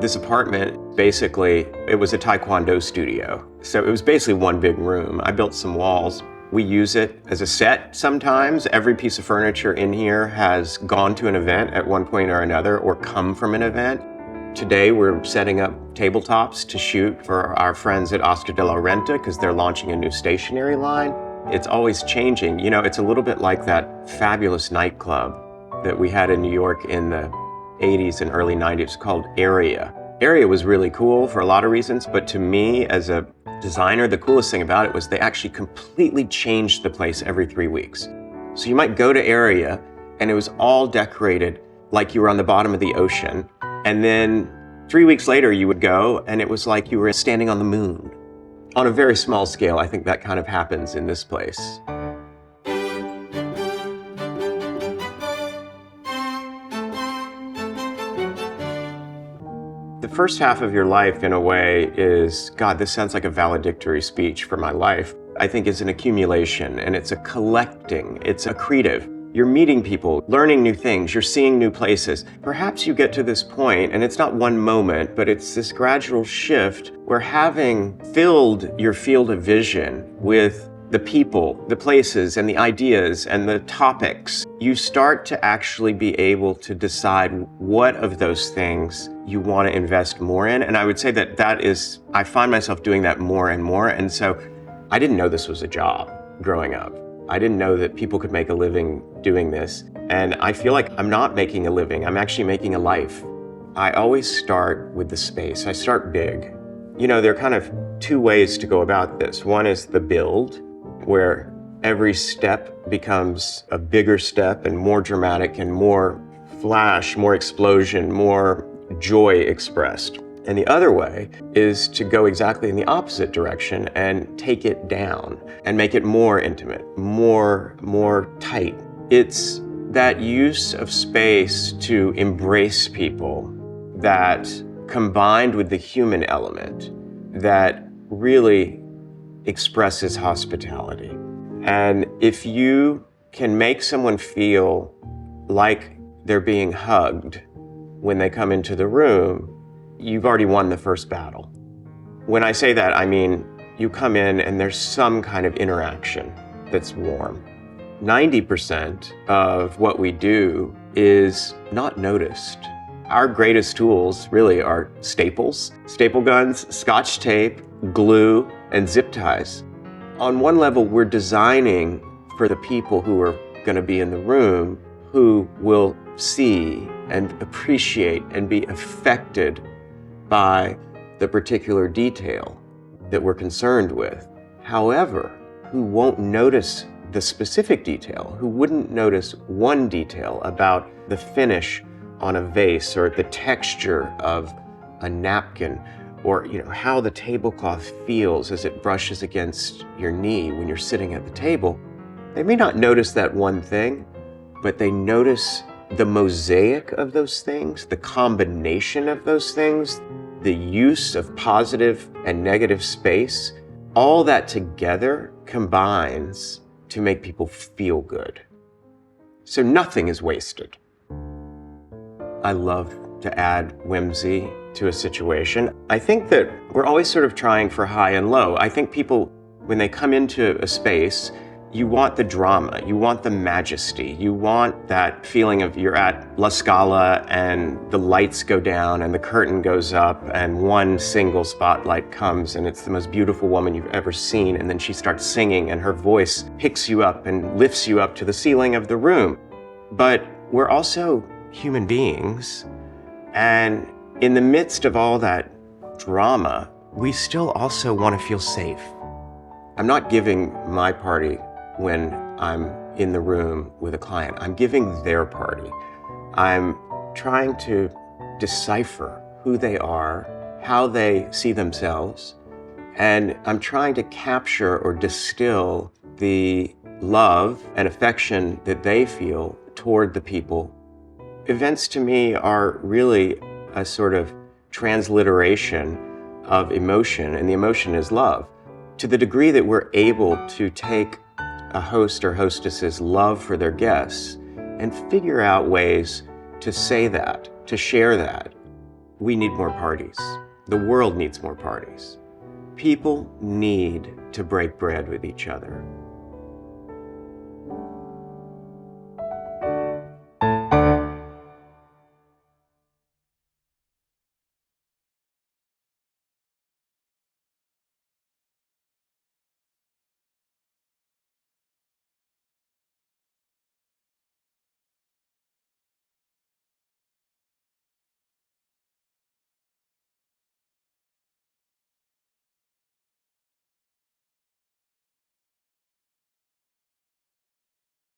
This apartment, basically, it was a Taekwondo studio. So it was basically one big room. I built some walls. We use it as a set sometimes. Every piece of furniture in here has gone to an event at one point or another or come from an event. Today we're setting up tabletops to shoot for our friends at Oscar de la Renta because they're launching a new stationery line. It's always changing. You know, it's a little bit like that fabulous nightclub that we had in New York in the 80s and early 90s called Area. Area was really cool for a lot of reasons, but to me as a designer, the coolest thing about it was they actually completely changed the place every 3 weeks. So you might go to Area and it was all decorated like you were on the bottom of the ocean. And then 3 weeks later you would go and it was like you were standing on the moon. On a very small scale, I think that kind of happens in this place. The first half of your life, in a way, is, God, this sounds like a valedictory speech for my life. I think it's an accumulation and it's a collecting, it's accretive. You're meeting people, learning new things, you're seeing new places. Perhaps you get to this point, and it's not one moment, but it's this gradual shift where having filled your field of vision with the people, the places, and the ideas, and the topics, you start to actually be able to decide what of those things you want to invest more in. And I would say that I find myself doing that more and more. And so I didn't know this was a job growing up. I didn't know that people could make a living doing this. And I feel like I'm not making a living, I'm actually making a life. I always start with the space. I start big. You know, there are kind of two ways to go about this. One is the build, where every step becomes a bigger step and more dramatic and more flash, more explosion, more joy expressed. And the other way is to go exactly in the opposite direction and take it down and make it more intimate, more tight. It's that use of space to embrace people that, combined with the human element, that really expresses hospitality. And if you can make someone feel like they're being hugged when they come into the room, you've already won the first battle. When I say that, I mean you come in and there's some kind of interaction that's warm. 90% of what we do is not noticed. Our greatest tools really are staples, staple guns, scotch tape, glue, and zip ties. On one level, we're designing for the people who are going to be in the room, who will see and appreciate and be affected by the particular detail that we're concerned with. However, who won't notice the specific detail, who wouldn't notice one detail about the finish on a vase or the texture of a napkin, or how the tablecloth feels as it brushes against your knee when you're sitting at the table. They may not notice that one thing, but they notice the mosaic of those things, the combination of those things, the use of positive and negative space. All that together combines to make people feel good. So nothing is wasted. I love to add whimsy to a situation. I think that we're always sort of trying for high and low. I think people, when they come into a space, you want the drama, you want the majesty, you want that feeling of you're at La Scala and the lights go down and the curtain goes up and one single spotlight comes and it's the most beautiful woman you've ever seen, and then she starts singing and her voice picks you up and lifts you up to the ceiling of the room. But we're also human beings, and in the midst of all that drama, we still also want to feel safe. I'm not giving my party when I'm in the room with a client. I'm giving their party. I'm trying to decipher who they are, how they see themselves, and I'm trying to capture or distill the love and affection that they feel toward the people. Events to me are really a sort of transliteration of emotion, and the emotion is love. To the degree that we're able to take a host or hostess's love for their guests and figure out ways to say that, to share that, We need more parties. The world needs more parties. People need to break bread with each other.